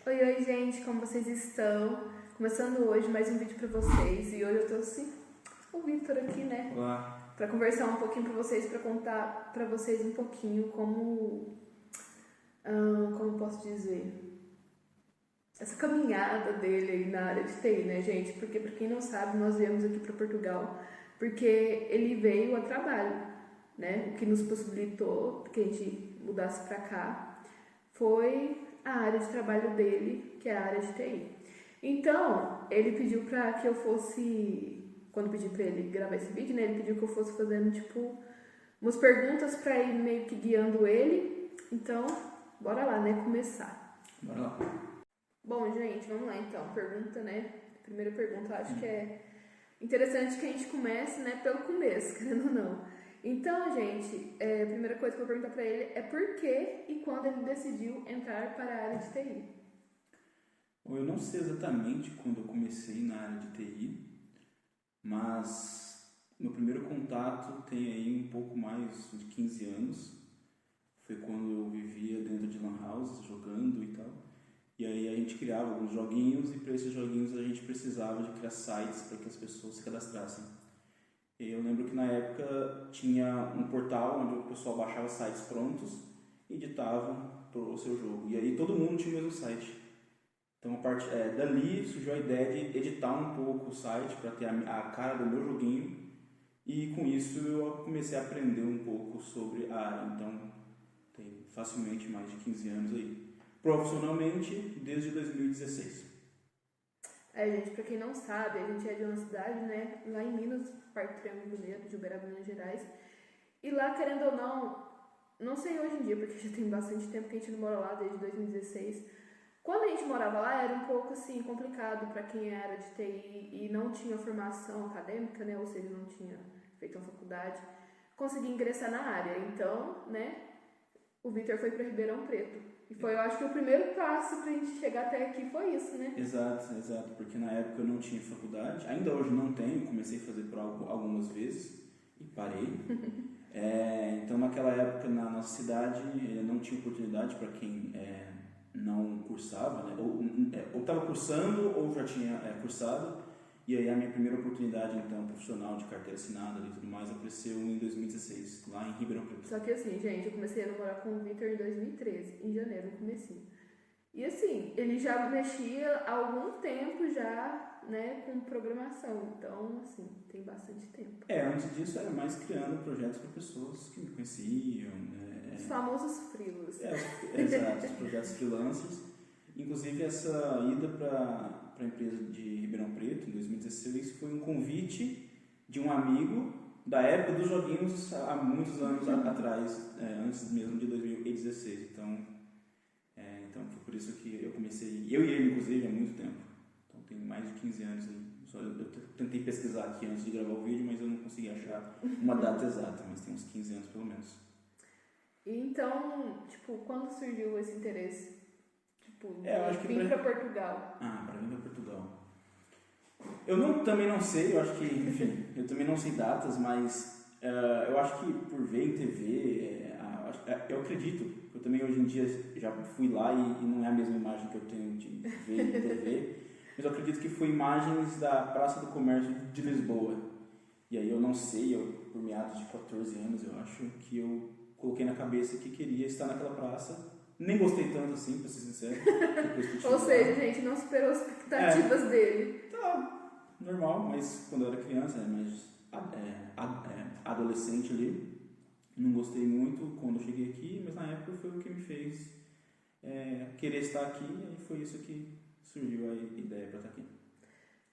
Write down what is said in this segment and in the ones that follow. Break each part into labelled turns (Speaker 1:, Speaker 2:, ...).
Speaker 1: Oi, gente, como vocês estão? Começando hoje mais um vídeo pra vocês. E hoje eu trouxe o Victor aqui, né?
Speaker 2: Olá.
Speaker 1: Pra conversar um pouquinho pra vocês, pra contar pra vocês um pouquinho como posso dizer, essa caminhada dele aí na área de TI, né, gente? Porque pra quem não sabe, nós viemos aqui pra Portugal porque ele veio a trabalho, né? O que nos possibilitou que a gente mudasse pra cá foi a área de trabalho dele, que é a área de TI. Então, ele pediu pra que eu fosse, quando eu pedi pra ele gravar esse vídeo, né, ele pediu que eu fosse fazendo, tipo, umas perguntas pra ir meio que guiando ele. Então, bora lá, né, começar.
Speaker 2: Bora lá.
Speaker 1: Bom, gente, vamos lá então. Pergunta, né? Primeira pergunta, eu acho que é interessante que a gente comece, né, pelo começo, querendo ou não. Então, gente, a primeira coisa que eu vou perguntar pra ele é por que e quando ele decidiu entrar para a área de TI.
Speaker 2: Bom, eu não sei exatamente quando eu comecei na área de TI, mas meu primeiro contato tem aí um pouco mais de 15 anos. Foi quando eu vivia dentro de lan houses, jogando e tal. E aí a gente criava alguns joguinhos e para esses joguinhos a gente precisava de criar sites para que as pessoas se cadastrassem. E eu lembro que na época tinha um portal onde o pessoal baixava sites prontos e editava o seu jogo. E aí todo mundo tinha o mesmo site. Então, dali surgiu a ideia de editar um pouco o site para ter a cara do meu joguinho, e com isso eu comecei a aprender um pouco sobre a área. Então, tem facilmente mais de 15 anos aí. Profissionalmente, desde 2016.
Speaker 1: Gente, pra quem não sabe, a gente é de uma cidade, né, lá em Minas, Parque Triângulo Mineiro, de Uberaba, Minas Gerais. E lá, querendo ou não sei hoje em dia, porque já tem bastante tempo que a gente não mora lá, desde 2016. Quando a gente morava lá, era um pouco, assim, complicado para quem era de TI e não tinha formação acadêmica, né, ou seja, não tinha feito uma faculdade, conseguir ingressar na área. Então, né, o Victor foi para Ribeirão Preto. E foi, eu acho que o primeiro passo pra gente chegar até aqui foi isso, né?
Speaker 2: Exato, exato, porque na época eu não tinha faculdade, ainda hoje não tenho, comecei a fazer por algumas vezes e parei. Então naquela época na nossa cidade não tinha oportunidade para quem não cursava, né? Ou estava cursando ou já tinha cursado. E aí a minha primeira oportunidade então profissional de carteira assinada e tudo mais apareceu em 2016, lá em Ribeirão Preto.
Speaker 1: Só que assim, gente, eu comecei a namorar com o Victor em 2013, em janeiro, no comecinho. E assim, ele já mexia há algum tempo já, né, com programação. Então, assim, tem bastante tempo.
Speaker 2: Antes disso era mais criando projetos para pessoas que me conheciam, né?
Speaker 1: Os famosos frilos.
Speaker 2: Exato, os projetos freelancers. Inclusive essa ida para a empresa de Ribeirão Preto em 2016 foi um convite de um amigo da época dos joguinhos há muitos anos atrás, antes mesmo de 2016. Então foi por isso que eu comecei, eu e ele inclusive, há muito tempo. Então tem mais de 15 anos aí. Eu tentei pesquisar aqui antes de gravar o vídeo, mas eu não consegui achar uma data exata, mas tem uns 15 anos pelo menos.
Speaker 1: E então, tipo, quando surgiu esse interesse? Tipo,
Speaker 2: Eu acho
Speaker 1: de
Speaker 2: que
Speaker 1: vir pra Portugal?
Speaker 2: para vir para Portugal. Também não sei, eu acho que, enfim, eu também não sei datas, mas eu acho que por ver em TV, eu acredito, eu também hoje em dia já fui lá e não é a mesma imagem que eu tenho de ver em TV, mas eu acredito que foi imagens da Praça do Comércio de Lisboa. E aí eu não sei, por meados de 14 anos, eu acho que eu coloquei na cabeça que queria estar naquela praça. Nem gostei tanto assim, pra ser sincero. Depois que eu
Speaker 1: Ou
Speaker 2: estive
Speaker 1: seja,
Speaker 2: lá.
Speaker 1: gente, não superou as expectativas dele.
Speaker 2: Tá normal, mas quando eu era criança, adolescente ali, não gostei muito quando eu cheguei aqui, mas na época foi o que me fez querer estar aqui, e foi isso que surgiu a ideia para estar aqui.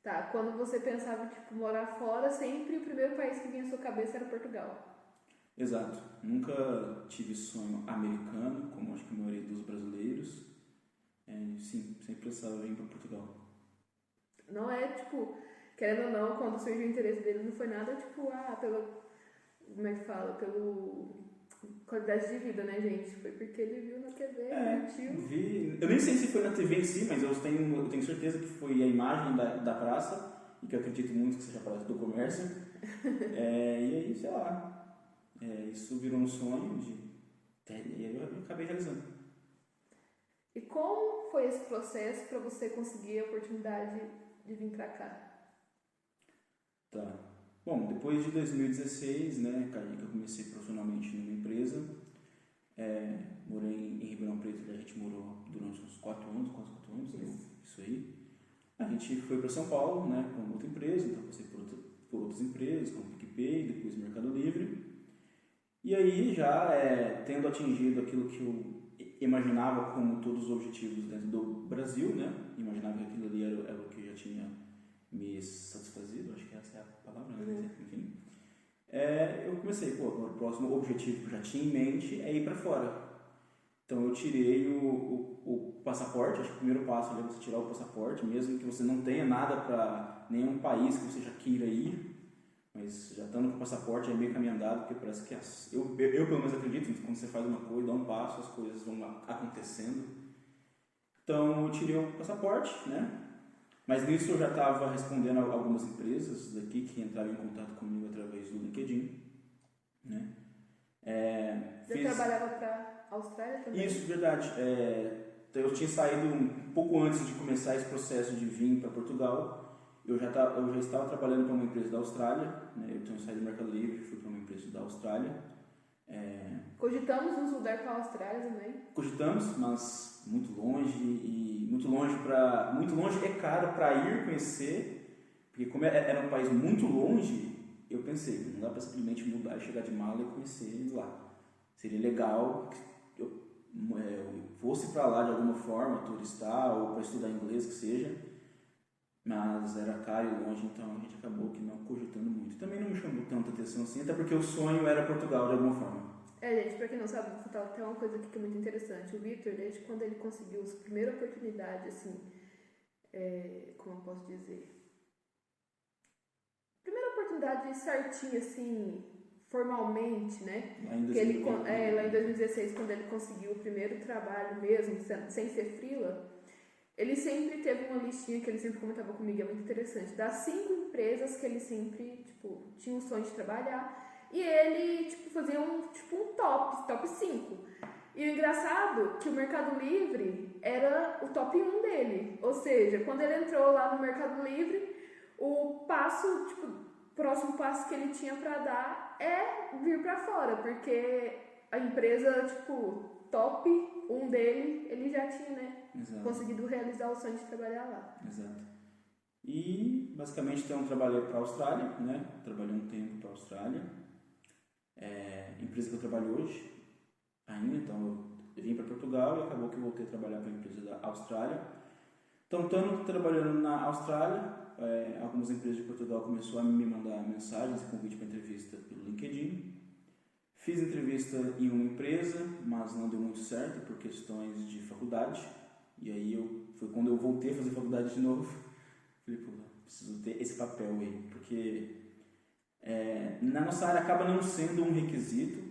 Speaker 1: Tá, quando você pensava, tipo, morar fora, sempre o primeiro país que vinha à sua cabeça era Portugal.
Speaker 2: Exato, nunca tive sonho americano, como acho que a maioria dos brasileiros. Sim, sempre pensava em vir para Portugal.
Speaker 1: Não é, tipo, querendo ou não, quando surgiu o interesse dele, não foi nada, tipo, como é que fala? Pelo qualidade de vida, né, gente? Foi porque ele viu na TV, curtiu.
Speaker 2: Eu nem sei se foi na TV em si, mas eu tenho certeza que foi a imagem da praça, e que eu acredito muito que seja a Praça do Comércio. E aí, sei lá, isso virou um sonho e aí eu acabei realizando.
Speaker 1: E como foi esse processo para você conseguir a oportunidade de vir para cá?
Speaker 2: Tá. Bom, depois de 2016, né, que eu comecei profissionalmente numa empresa, morei em Ribeirão Preto, a gente morou durante uns 4 anos, quase 4 anos, isso aí. A gente foi para São Paulo, né, com outra empresa, então passei por outras empresas, como PicPay, depois Mercado Livre. E aí, já tendo atingido aquilo que eu imaginava como todos os objetivos dentro do Brasil, né, imaginava que aquilo ali era o que eu já tinha me satisfazido, acho que essa é a palavra, né, enfim. Eu comecei, agora o próximo objetivo que eu já tinha em mente é ir para fora. Então eu tirei o passaporte, acho que o primeiro passo é você tirar o passaporte, mesmo que você não tenha nada para nenhum país que você já queira ir, mas já estando com o passaporte é meio caminho andado, porque parece que eu pelo menos acredito que quando você faz uma coisa, dá um passo, as coisas vão acontecendo. Então eu tirei o passaporte, né? Mas nisso eu já estava respondendo a algumas empresas daqui que entraram em contato comigo através do LinkedIn, né?
Speaker 1: Você trabalhava para a Austrália também?
Speaker 2: Isso, verdade. Eu tinha saído um pouco antes de começar esse processo de vir para Portugal. Eu já estava trabalhando para uma empresa da Austrália, né? Eu tinha saído do Mercado Livre, fui para uma empresa da Austrália.
Speaker 1: Cogitamos nos mudar para a Austrália também?
Speaker 2: Cogitamos, mas muito longe e muito longe é caro para ir conhecer, porque como era um país muito longe, eu pensei, não dá para simplesmente mudar e chegar de mala e conhecer lá. Seria legal que eu fosse para lá de alguma forma, turistar ou para estudar inglês, que seja, mas era caro e longe, então a gente acabou que não cogitando muito. Também não me chamou tanta atenção assim, até porque o sonho era Portugal de alguma forma.
Speaker 1: Gente, pra quem não sabe, vou contar até uma coisa aqui que é muito interessante. O Victor, desde quando ele conseguiu sua primeira oportunidade, assim, como eu posso dizer? Primeira oportunidade certinha, assim, formalmente, né?
Speaker 2: Lá em
Speaker 1: Que ele,
Speaker 2: 2020,
Speaker 1: lá em 2016, quando ele conseguiu o primeiro trabalho mesmo, sem ser freela, ele sempre teve uma listinha que ele sempre comentava comigo, é muito interessante, das 5 empresas que ele sempre, tipo, tinha o sonho de trabalhar. E ele, tipo, fazia um top 5. E o engraçado é que o Mercado Livre era o top 1 dele. Ou seja, quando ele entrou lá no Mercado Livre, o passo, tipo, próximo passo que ele tinha para dar é vir para fora, porque a empresa, tipo, top 1 dele, ele já tinha, né, conseguido realizar o sonho de trabalhar lá.
Speaker 2: Exato. E basicamente então trabalhei para a Austrália, né? Trabalhei um tempo para a Austrália. Empresa que eu trabalho hoje ainda, então eu vim para Portugal e acabou que eu voltei a trabalhar para a empresa da Austrália. Então, estando trabalhando na Austrália, algumas empresas de Portugal começaram a me mandar mensagens, convite para entrevista pelo LinkedIn. Fiz entrevista em uma empresa, mas não deu muito certo por questões de faculdade. E aí foi quando eu voltei a fazer faculdade de novo. Falei, pô, preciso ter esse papel aí, porque na nossa área acaba não sendo um requisito.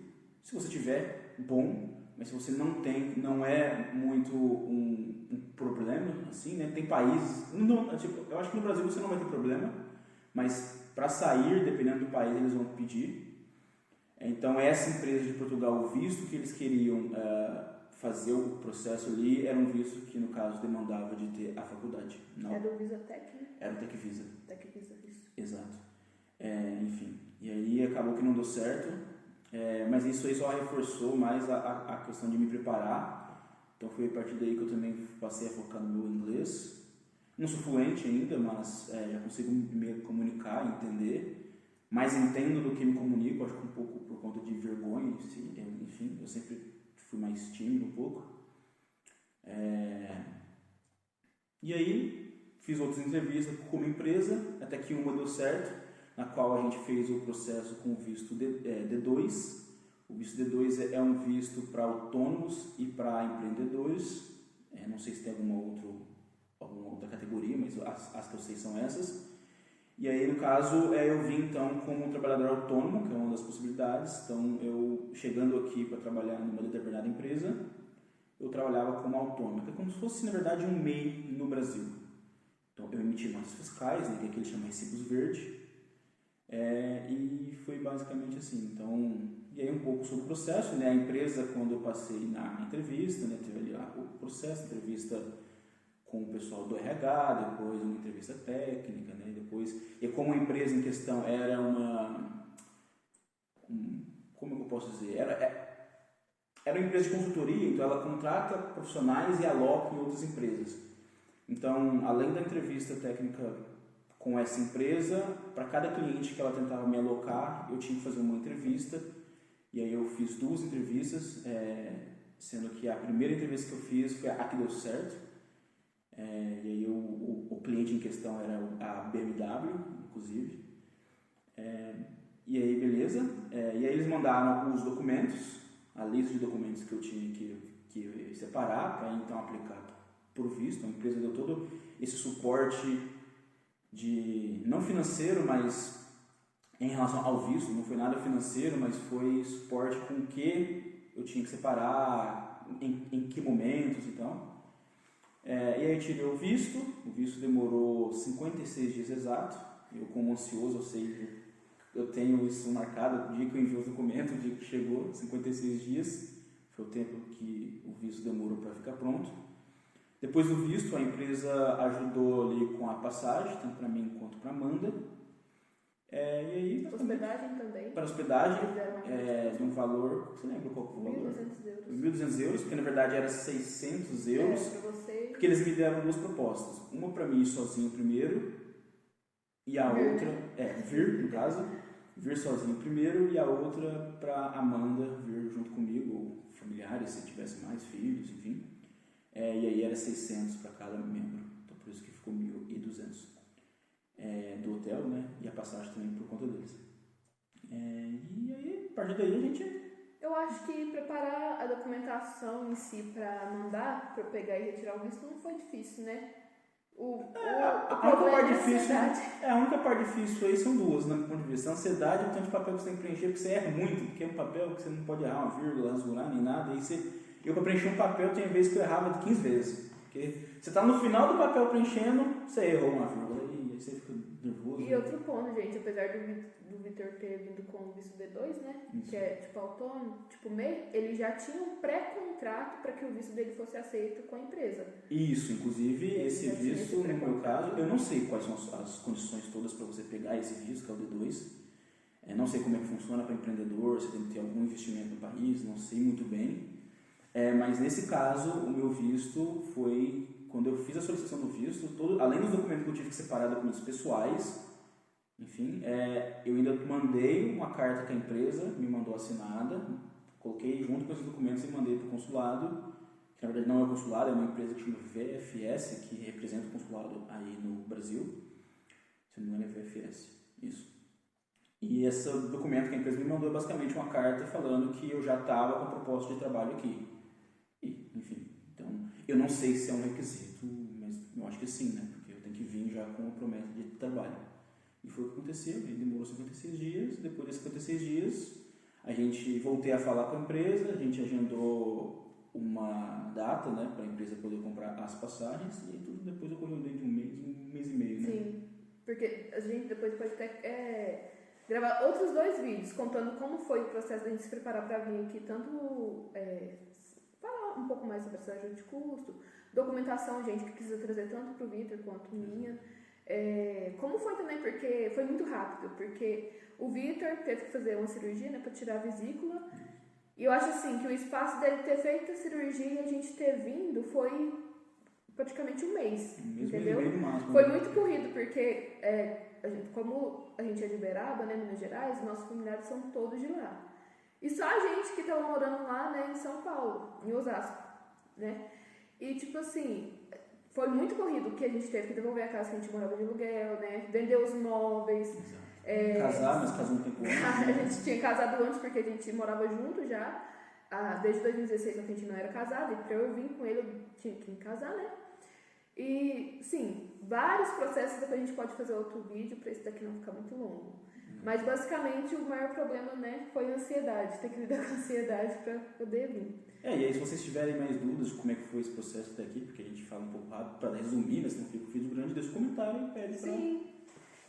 Speaker 2: Se você tiver, bom, mas se você não tem, não é muito um problema, assim, né? Tem países, tipo, eu acho que no Brasil você não vai ter problema, mas para sair, dependendo do país, eles vão pedir. Então, essa empresa de Portugal, o visto que eles queriam fazer o processo ali, era um visto que, no caso, demandava de ter a faculdade. Não.
Speaker 1: Era o Visa Tech, né?
Speaker 2: Era o Tech Visa.
Speaker 1: Tech Visa, isso.
Speaker 2: Exato. Enfim, e aí acabou que não deu certo, mas isso aí só reforçou mais a questão de me preparar. Então foi a partir daí que eu também passei a focar no meu inglês. Não sou fluente ainda, mas já consigo me comunicar, entender. Mais entendo do que me comunico, acho que um pouco por conta de vergonha, enfim, eu sempre fui mais tímido um pouco. E aí fiz outras entrevistas como empresa, até que uma deu certo, na qual a gente fez o processo com o visto D2. O visto D2 é um visto para autônomos e para empreendedores. Não sei se tem alguma outra categoria, mas as que eu sei são essas. E aí, no caso, eu vim então como trabalhador autônomo, que é uma das possibilidades. Então, eu chegando aqui para trabalhar numa determinada empresa, eu trabalhava como autônomo, que é como se fosse, na verdade, um MEI no Brasil. Então, eu emiti notas fiscais, né, que aqui eles chamam recibos verdes, e foi basicamente assim. Então, e aí um pouco sobre o processo, né, a empresa, quando eu passei na entrevista, né, teve ali o processo, entrevista com o pessoal do RH, depois uma entrevista técnica, né? E como a empresa em questão era como eu posso dizer, era uma empresa de consultoria, então ela contrata profissionais e aloca em outras empresas. Então, além da entrevista técnica com essa empresa, para cada cliente que ela tentava me alocar, eu tinha que fazer uma entrevista, e aí eu fiz 2 entrevistas, sendo que a primeira entrevista que eu fiz foi a que deu certo, e aí o cliente em questão era a BMW, inclusive, e aí beleza, e aí eles mandaram os documentos, a lista de documentos que eu tinha que separar para então aplicar por visto. A empresa deu todo esse suporte não financeiro, mas em relação ao visto, não foi nada financeiro, mas foi suporte com o que eu tinha que separar, em que momentos e tal. E aí tirei o visto demorou 56 dias exatos, eu como ansioso, eu tenho isso marcado, o dia que eu enviei os documentos, o dia que chegou, 56 dias, foi o tempo que o visto demorou para ficar pronto. Depois do visto, a empresa ajudou ali com a passagem, tanto para mim quanto para a Amanda. E aí,
Speaker 1: hospedagem também.
Speaker 2: Para hospedagem, de um valor, você lembra qual foi o valor? 1.200 euros, porque na verdade era 600 euros.
Speaker 1: Para você.
Speaker 2: Porque eles me deram 2 propostas. Uma para mim ir sozinho primeiro, e a outra, vir no caso, vir sozinho primeiro, e a outra para Amanda vir junto comigo, ou familiares, se tivesse mais filhos, enfim. E aí era 600 para cada membro, então por isso que ficou 1.200 do hotel, né? E a passagem também por conta deles. E aí, a partir daí a gente...
Speaker 1: Eu acho que preparar a documentação em si para mandar, para pegar e retirar o visto, não foi difícil, né?
Speaker 2: A única parte difícil aí são 2, né, do ponto de vista. A ansiedade e o tanto de papel que você tem que preencher, porque você erra muito, porque é um papel que você não pode errar uma vírgula, rasurar, nem nada. Eu para preencher um papel, tem vezes que eu errava de 15 vezes. Porque você está no final do papel preenchendo, você errou uma vírgula e aí você fica nervoso.
Speaker 1: E outro ponto, gente, apesar do Vitor ter vindo com o visto D2, né? Isso. Que é tipo autônomo, tipo MEI, ele já tinha um pré-contrato para que o visto dele fosse aceito com a empresa.
Speaker 2: Isso, inclusive esse visto, no meu caso, eu não sei quais são as condições todas para você pegar esse visto, que é o D2. Não sei como é que funciona para empreendedor, se tem que ter algum investimento no país, não sei muito bem. Mas nesse caso, o meu visto foi, quando eu fiz a solicitação do visto, além dos documentos que eu tive que separar, documentos pessoais, enfim, eu ainda mandei uma carta que a empresa me mandou assinada, coloquei junto com esses documentos e mandei para o consulado, que na verdade não é o consulado, é uma empresa que chama VFS, que representa o consulado aí no Brasil, se não me engano é VFS, isso. E esse documento que a empresa me mandou é basicamente uma carta falando que eu já estava com proposta de trabalho aqui. Enfim, então, eu não sei se é um requisito, mas eu acho que sim, né? Porque eu tenho que vir já com a promessa de trabalho. E foi o que aconteceu, ele demorou 56 dias, depois de 56 dias, voltei a falar com a empresa, a gente agendou uma data, né, para a empresa poder comprar as passagens, e tudo depois ocorreu dentro de um mês e meio, né?
Speaker 1: Sim, porque a gente depois pode até gravar outros 2 vídeos, contando como foi o processo da gente se preparar para vir aqui, tanto... falar um pouco mais sobre essa ajuda de custo, documentação, gente, que precisa trazer tanto para o Vitor quanto minha. Como foi também, porque foi muito rápido, porque o Vitor teve que fazer uma cirurgia, né, para tirar a vesícula, e eu acho assim, que o espaço dele ter feito a cirurgia e a gente ter vindo foi praticamente um mês, entendeu? Foi muito corrido, porque como a gente é de Uberaba, né, Minas Gerais, nossos familiares são todos de lá. E só a gente que estava morando lá, né, em São Paulo, em Osasco, né? E tipo assim, foi muito corrido, que a gente teve que devolver a casa que a gente morava de aluguel, né? Vender os móveis.
Speaker 2: Casar, mas casou um tempo antes.
Speaker 1: A gente tinha casado antes porque a gente morava junto já. Desde 2016 a gente não era casado, e para eu vir com ele eu tinha que me casar, né? E sim, vários processos, depois a gente pode fazer outro vídeo para esse daqui não ficar muito longo. Mas basicamente o maior problema, né, foi a ansiedade, ter que lidar com a ansiedade para poder vir.
Speaker 2: E aí se vocês tiverem mais dúvidas de como é que foi esse processo até aqui, porque a gente fala um pouco rápido, para resumir, mas não fica o vídeo grande, deixa um comentário e pede para...
Speaker 1: Sim.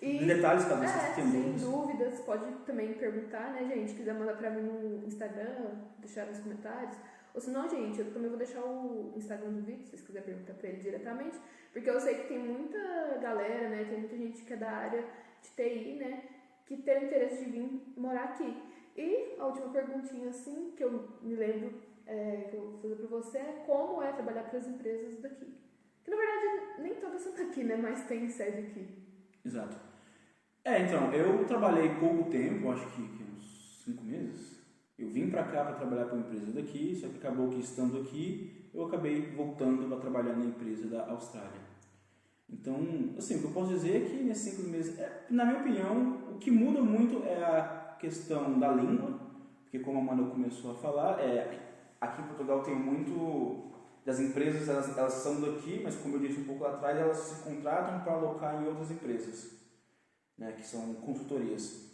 Speaker 2: E detalhes, caso vocês tenham
Speaker 1: dúvidas, pode também perguntar, né, gente? Quiser mandar para mim no Instagram, deixar nos comentários. Ou se não, gente, eu também vou deixar o Instagram do Vitor, se vocês quiserem perguntar pra ele diretamente, porque eu sei que tem muita galera, né, tem muita gente que é da área de TI, né, que tem interesse de vir morar aqui. E a última perguntinha, assim, que eu me lembro, que eu vou fazer pra você, é como é trabalhar para as empresas daqui. Que, na verdade, nem todas são daqui, né, mas tem sede aqui.
Speaker 2: Exato. Então, eu trabalhei pouco tempo, acho que uns 5 meses. Eu vim para cá para trabalhar para uma empresa daqui, só que acabou que estando aqui, eu acabei voltando para trabalhar na empresa da Austrália. Então, assim, o que eu posso dizer é que nesses 5 meses, na minha opinião, o que muda muito é a questão da língua, porque como a Amanda começou a falar, aqui em Portugal tem muito das empresas, elas são daqui, mas como eu disse um pouco lá atrás, elas se contratam para alocar em outras empresas, né, que são consultorias.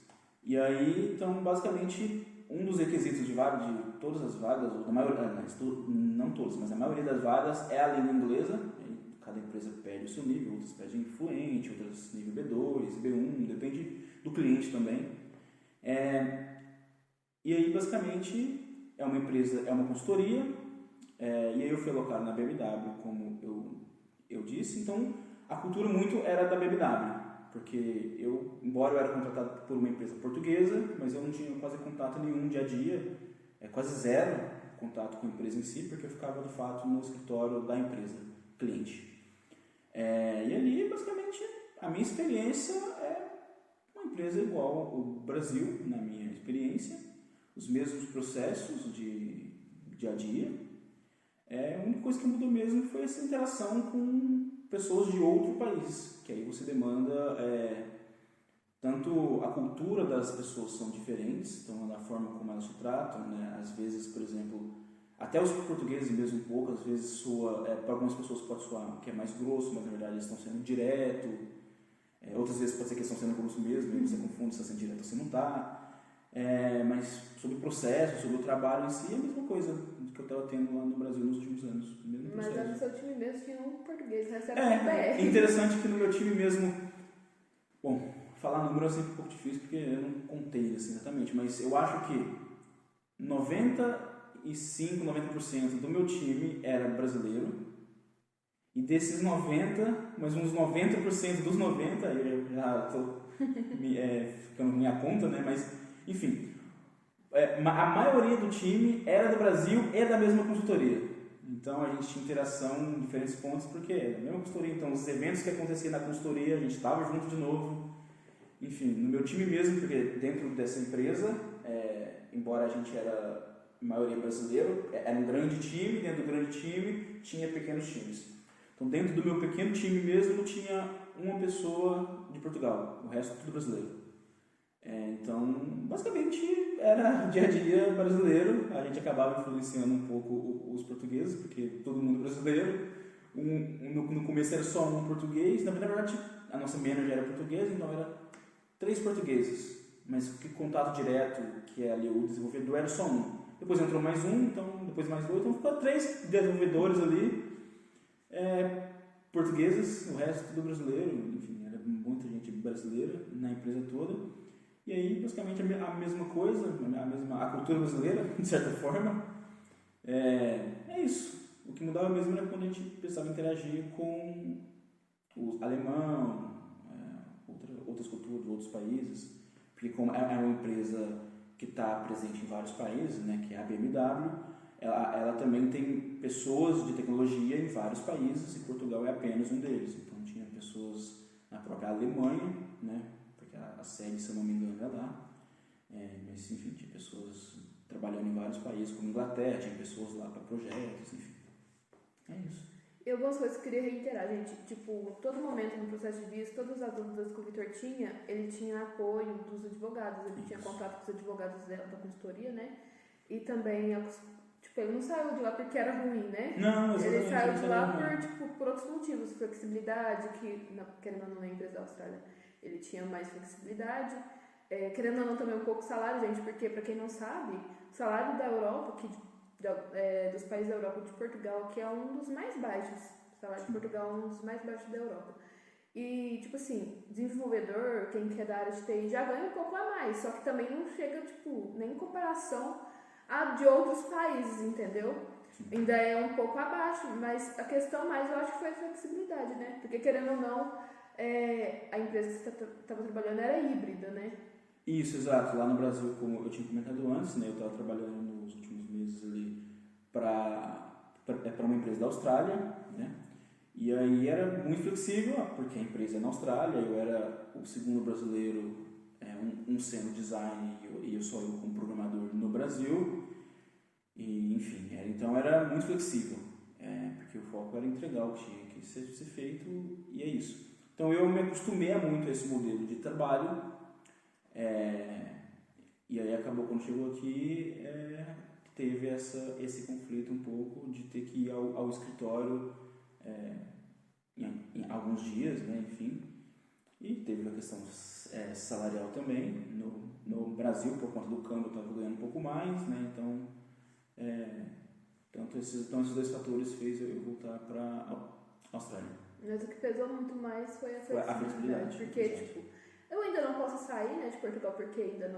Speaker 2: E aí, então, basicamente, um dos requisitos de todas as vagas, ou da maioria, não todas, mas a maioria das vagas é a língua inglesa. Cada empresa pede o seu nível, outras pedem fluente, outras nível B2, B1, depende do cliente também. E aí, basicamente, é uma empresa, é uma consultoria, e aí eu fui alocado na BMW, como eu disse, então a cultura muito era da BMW. Porque embora eu era contratado por uma empresa portuguesa, mas eu não tinha quase contato nenhum dia a dia, quase zero contato com a empresa em si, porque eu ficava de fato no escritório da empresa, cliente. E ali, basicamente, a minha experiência é uma empresa igual ao Brasil, na minha experiência, os mesmos processos de dia a dia. A única coisa que mudou mesmo foi essa interação com pessoas de outro país, que aí você demanda tanto a cultura das pessoas são diferentes, então na forma como elas se tratam, né? Às vezes, por exemplo, até os portugueses mesmo um pouco, às vezes soa, para algumas pessoas pode soar que é mais grosso, mas na verdade eles estão sendo direto, outras vezes pode ser que eles estão sendo grosso mesmo, e você confunde se está sendo direto ou se não está. Mas sobre o processo, sobre o trabalho em si, é a mesma coisa que eu estava tendo lá no Brasil nos últimos anos.
Speaker 1: Mas no seu time mesmo tinha um português, né? Você era BR.
Speaker 2: Interessante que no meu time mesmo, bom, falar número é sempre um pouco difícil porque eu não contei assim, exatamente, mas eu acho que 95, 90% do meu time era brasileiro, e desses 90, mas uns 90% dos 90, eu já estou ficando na minha conta, né? Mas, enfim, a maioria do time era do Brasil e da mesma consultoria. Então a gente tinha interação em diferentes pontos, porque era a mesma consultoria. Então os eventos que aconteciam na consultoria, a gente estava junto de novo. Enfim, no meu time mesmo, porque dentro dessa empresa, embora a gente era a maioria brasileiro, era um grande time, dentro do grande time tinha pequenos times. Então dentro do meu pequeno time mesmo tinha uma pessoa de Portugal, o resto tudo brasileiro. Então, basicamente, era dia a dia brasileiro, a gente acabava influenciando um pouco os portugueses, porque todo mundo brasileiro, no começo era só um português, na verdade a nossa manager era portuguesa, então era 3 portugueses, mas que contato direto, que é ali o desenvolvedor, era só um. Depois entrou mais um, então depois mais 2, então ficou 3 desenvolvedores ali, portugueses, o resto tudo brasileiro, enfim, era muita gente brasileira na empresa toda. E aí, basicamente, a mesma coisa, a cultura brasileira, de certa forma. É isso. O que mudava mesmo era quando a gente precisava interagir com o alemão, outras culturas, outros países. Porque como é uma empresa que está presente em vários países, né, que é a BMW, ela também tem pessoas de tecnologia em vários países, e Portugal é apenas um deles. Então, tinha pessoas na própria Alemanha, né, a sede, se eu não me engano, é lá. Mas, enfim, tinha pessoas trabalhando em vários países, como Inglaterra, tinha pessoas lá para projetos, enfim. É isso.
Speaker 1: E algumas coisas que eu queria reiterar, gente. Tipo, todo momento no processo de visto, todas as dúvidas que o Vitor tinha, ele tinha apoio dos advogados, ele tinha contato com os advogados dela da consultoria, né? E também, tipo, ele não saiu de lá porque era ruim, né?
Speaker 2: Não, exatamente.
Speaker 1: Ele saiu de lá por outros motivos, flexibilidade, querendo ou não, na empresa da Austrália, ele tinha mais flexibilidade. Querendo ou não, também um pouco salário, gente, porque, para quem não sabe, o salário da Europa, dos países da Europa, de Portugal, que é um dos mais baixos. O salário de Portugal é um dos mais baixos da Europa. E, tipo assim, desenvolvedor, quem quer da área de TI, já ganha um pouco a mais, só que também não chega, tipo, nem em comparação a de outros países, entendeu? ainda é um pouco abaixo, mas a questão mais eu acho que foi a flexibilidade, né? Porque querendo ou não, a empresa que você estava trabalhando era híbrida, né?
Speaker 2: Isso, exato. Lá no Brasil, como eu tinha comentado antes, né, eu estava trabalhando nos últimos meses ali para uma empresa da Austrália, né? E aí era muito flexível, porque a empresa é na Austrália, eu era o segundo brasileiro, um sendo design e eu só eu como programador no Brasil. E, enfim, então era muito flexível, porque o foco era entregar o que tinha que ser feito e é isso. Então eu me acostumei a muito a esse modelo de trabalho, e aí acabou quando chegou aqui, teve esse conflito um pouco de ter que ir ao escritório em alguns dias, né, enfim. E teve a questão salarial também. No Brasil, por conta do câmbio, eu estava ganhando um pouco mais, né, então esses dois fatores fez eu voltar para a Austrália.
Speaker 1: Mas o que pesou muito mais foi a
Speaker 2: flexibilidade.
Speaker 1: flexibilidade. Porque, tipo, eu ainda não posso sair, né, de Portugal porque ainda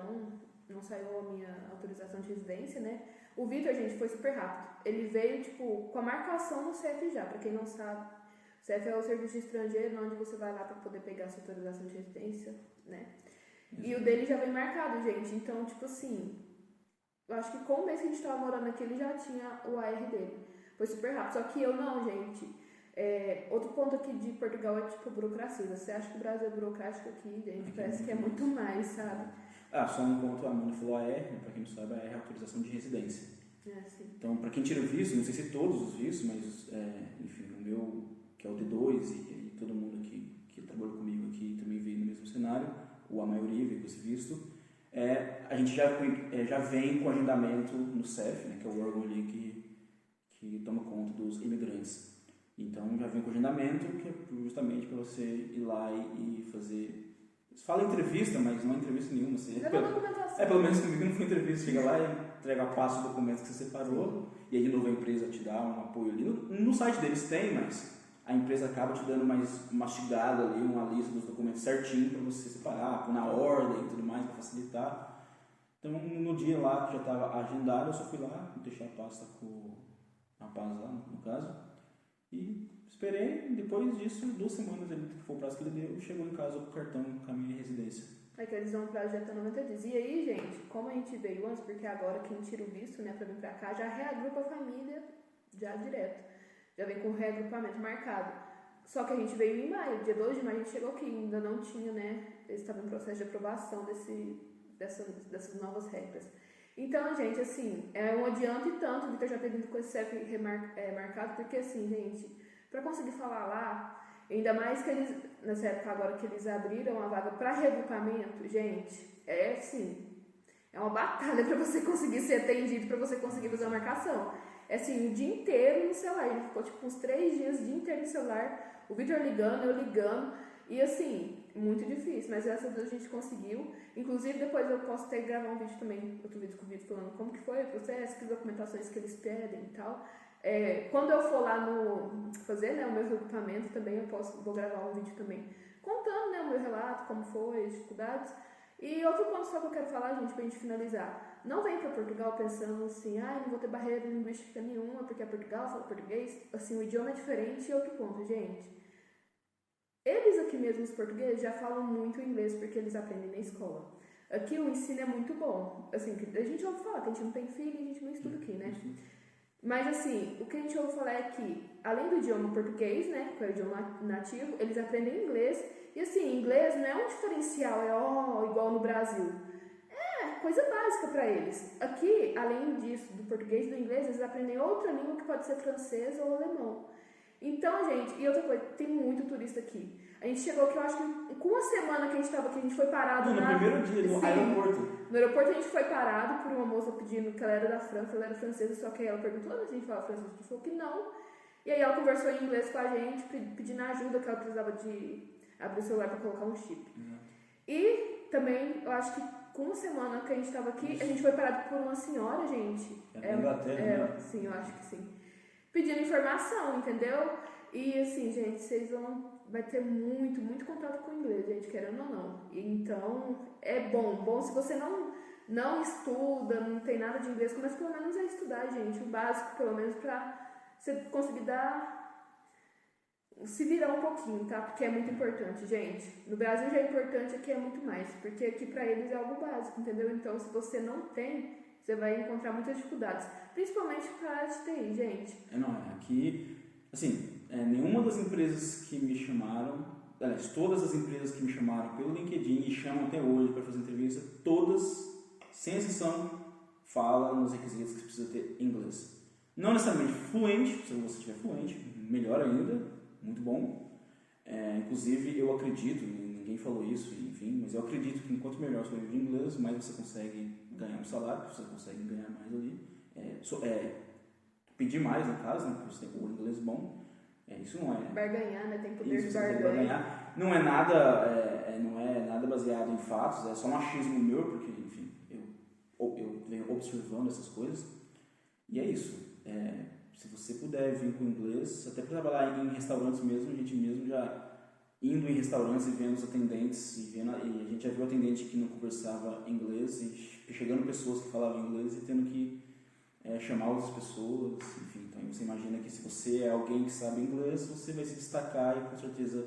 Speaker 1: não saiu a minha autorização de residência, né? O Vitor, gente, foi super rápido. Ele veio, tipo, com a marcação no CF já. Pra quem não sabe, o CF é o Serviço de Estrangeiro, onde você vai lá pra poder pegar a sua autorização de residência, né? E o dele já vem marcado, gente. Então, tipo assim, eu acho que com o mês que a gente tava morando aqui, ele já tinha o AR dele. Foi super rápido. Só que eu não, gente. Outro ponto aqui de Portugal é tipo burocracia. Você acha que o Brasil é burocrático aqui, gente? Parece que é muito mais, sabe?
Speaker 2: Só um ponto, a Amanda falou AR, né? Para quem não sabe, a AR é a autorização de residência.
Speaker 1: Sim.
Speaker 2: Então, para quem tira o visto, não sei se todos os vistos, mas, enfim, o meu, que é o D2, e todo mundo que trabalhou comigo aqui também veio no mesmo cenário, ou a maioria veio com esse visto, a gente já vem com agendamento no CEF, né? Que é o órgão ali que toma conta dos imigrantes. Então, já vem com agendamento, que é justamente para você ir lá e fazer... Você fala entrevista, mas não é entrevista nenhuma. Pelo menos comigo não foi entrevista. Chega lá e entrega passo o documento que você separou. Sim. E aí de novo a empresa te dá um apoio ali. No site deles tem, mas a empresa acaba te dando mais mastigada ali, uma lista dos documentos certinho para você separar, na ordem e tudo mais, para facilitar. Então no dia lá que já estava agendado, eu só fui lá, deixei a pasta com a rapaz lá, no caso. E esperei, depois disso, 2 semanas ele foi o prazo que ele deu, chegou em casa com o cartão com a minha residência.
Speaker 1: Que eles dão um prazo de até 90 dias. E aí, gente, como a gente veio antes, porque agora quem tira o visto, né, pra vir pra cá, já reagrupa a família, já direto. Já vem com o reagrupamento marcado. Só que a gente veio em maio, dia 2 de maio a gente chegou aqui, ainda não tinha, né, eles estavam em processo de aprovação dessas novas regras. Então, gente, assim, é um adianto e tanto, o Vitor já ter vindo com esse CEP marcado, porque assim, gente, pra conseguir falar lá, ainda mais que eles, nessa época agora que eles abriram a vaga para reagrupamento, gente, assim, é uma batalha para você conseguir ser atendido, para você conseguir fazer a marcação. Assim, o dia inteiro no celular, ele ficou tipo uns 3 dias, o dia inteiro no celular, o Vitor ligando, eu ligando, e assim, muito difícil, mas graças a Deus a gente conseguiu. Inclusive depois eu posso até gravar um vídeo também, outro vídeo com o Vitor falando como que foi o processo, que documentações que eles pedem e tal. Quando eu for lá fazer, né, o meu regrupamento também, vou gravar um vídeo também contando, né, o meu relato, como foi, as dificuldades. E outro ponto só que eu quero falar, gente, pra gente finalizar. Não vem pra Portugal pensando assim, não vou ter barreira linguística nenhuma, porque é Portugal, fala português. Assim, o idioma é diferente. E outro ponto, gente. Eles aqui mesmo, os portugueses, já falam muito inglês porque eles aprendem na escola. Aqui o ensino é muito bom. Assim, a gente ouve falar que a gente não tem filho e a gente não estuda aqui, né? Mas assim, o que a gente ouve falar é que, além do idioma português, né, que é o idioma nativo, eles aprendem inglês. E assim, inglês não é um diferencial, igual no Brasil. É coisa básica para eles. Aqui, além disso, do português e do inglês, eles aprendem outra língua que pode ser francês ou alemão. Então, gente, e outra coisa, tem muito turista aqui. A gente chegou aqui, eu acho que com uma semana que a gente estava aqui, a gente foi parado
Speaker 2: no primeiro dia, no aeroporto.
Speaker 1: No aeroporto a gente foi parado por uma moça pedindo que ela era da França, ela era francesa, só que ela perguntou se a gente falava francês, a gente falou que não. E aí ela conversou em inglês com a gente, pedindo ajuda, que ela precisava de abrir o celular para colocar um chip. E também, eu acho que com uma semana que a gente estava aqui, a gente foi parado por uma senhora, gente.
Speaker 2: Inglaterra, né?
Speaker 1: Sim, eu acho que sim. Pedindo informação, entendeu? E assim, gente, vai ter muito contato com o inglês, gente, querendo ou não. Então, é bom se você não não estuda, não tem nada de inglês, começa pelo menos a estudar, gente. O básico, pelo menos, pra você conseguir se virar um pouquinho, tá? Porque é muito importante, gente. No Brasil já é importante, aqui é muito mais. Porque aqui pra eles é algo básico, entendeu? Então, se você não tem, você vai encontrar muitas dificuldades. Principalmente pra área de TI, gente.
Speaker 2: Aqui, assim, nenhuma das empresas que me chamaram, aliás, todas as empresas que me chamaram pelo LinkedIn e chamam até hoje para fazer entrevista, todas, sem exceção, falam nos requisitos que você precisa ter inglês. Não necessariamente fluente, se você estiver fluente, melhor ainda, muito bom. Inclusive, eu acredito, ninguém falou isso, enfim, mas eu acredito que enquanto melhor o seu nível de inglês, mais você consegue ganhar um salário, você consegue ganhar mais ali. Pedir mais, no caso, né, porque você tem o inglês bom. Isso não é...
Speaker 1: Barganhar, né? Tem poder de
Speaker 2: barganhar. Não é nada baseado em fatos, é só um achismo meu, porque, enfim, eu venho observando essas coisas. E é isso. Se você puder vir com inglês, até para trabalhar em restaurantes mesmo, a gente mesmo já indo em restaurantes e vendo os atendentes, e a gente já viu atendente que não conversava inglês, e chegando pessoas que falavam inglês e tendo que chamar outras pessoas, enfim. Então você imagina que se você é alguém que sabe inglês, você vai se destacar e com certeza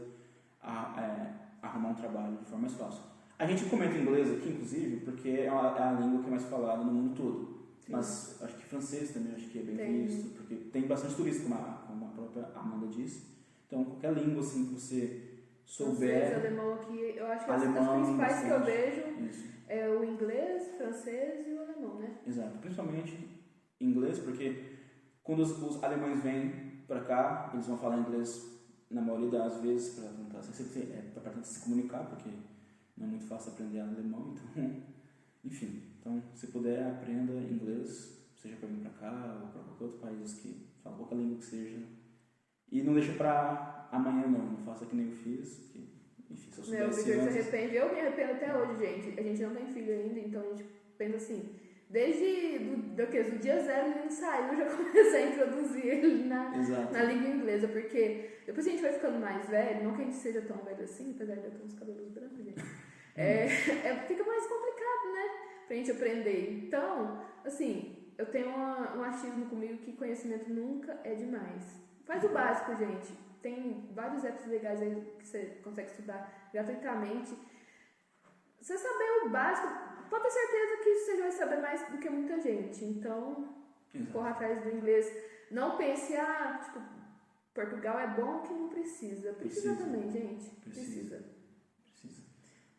Speaker 2: arrumar um trabalho de forma mais fácil. A gente comenta inglês aqui, inclusive, porque é a língua que é mais falada no mundo todo. Sim. Mas acho que francês também acho que é bem visto, porque tem bastante turista, como a própria Amanda disse. Então, qualquer língua assim que você souber...
Speaker 1: Francês, alemão aqui, eu acho que
Speaker 2: alemão,
Speaker 1: as principais que eu vejo
Speaker 2: isso.
Speaker 1: É o inglês, francês e o alemão, né?
Speaker 2: Exato, principalmente inglês, porque quando os alemães vêm para cá, eles vão falar inglês na maioria das vezes para tentar se comunicar, porque não é muito fácil aprender alemão, então, enfim. Então, se puder, aprenda inglês, seja para vir para cá ou para qualquer outro país que fala qualquer língua que seja. E não deixa para amanhã, não faça que nem eu fiz, porque, enfim, se eu soubesse
Speaker 1: o Victor
Speaker 2: antes...
Speaker 1: se arrepende, eu me arrependo até hoje, gente. A gente não tem filho ainda, então a gente pensa assim, desde do dia zero ele saiu, já comecei a introduzir ele na língua inglesa, porque depois a gente vai ficando mais velho, não que a gente seja tão velho assim, apesar de eu ter uns cabelos brancos, gente, fica mais complicado, né, pra gente aprender. Então, assim, eu tenho um achismo comigo que conhecimento nunca é demais. Faz o básico, gente. Tem vários apps legais aí que você consegue estudar gratuitamente. Você saber o básico, pode ter certeza que você vai saber mais do que muita gente. Então, corra atrás do inglês. Não pense, Portugal é bom que não precisa. Precisa também, gente. Precisa.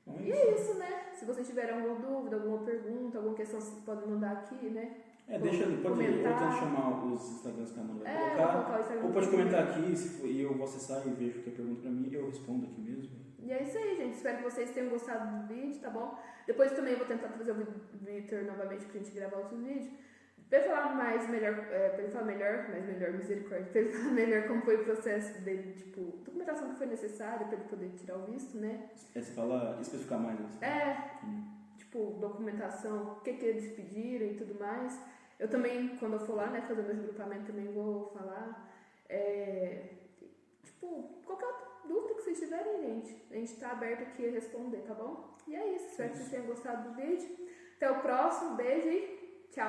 Speaker 2: Bom,
Speaker 1: e é isso, né? Se vocês tiverem alguma dúvida, alguma pergunta, alguma questão, vocês podem mandar aqui, né?
Speaker 2: Pode chamar os Instagrams que a Amanda vai colocar, ou pode comentar aqui, e eu vou acessar e vejo que é pergunta pra mim, eu respondo aqui mesmo.
Speaker 1: E é isso aí, gente. Espero que vocês tenham gostado do vídeo, tá bom? Depois também eu vou tentar trazer o Victor novamente pra gente gravar outros vídeos. Pra ele falar misericórdia, pra ele falar melhor como foi o processo dele, documentação que foi necessária pra ele poder tirar o visto, né?
Speaker 2: Você fala, especificar mais.
Speaker 1: Documentação, o que eles pediram e tudo mais. Eu também, quando eu for lá, né, fazer meu regrupamento, também vou falar. Qualquer outra dúvida que vocês tiverem, gente, a gente tá aberto aqui a responder, tá bom? E é isso, espero que vocês tenham gostado do vídeo. Até o próximo, beijo e tchau!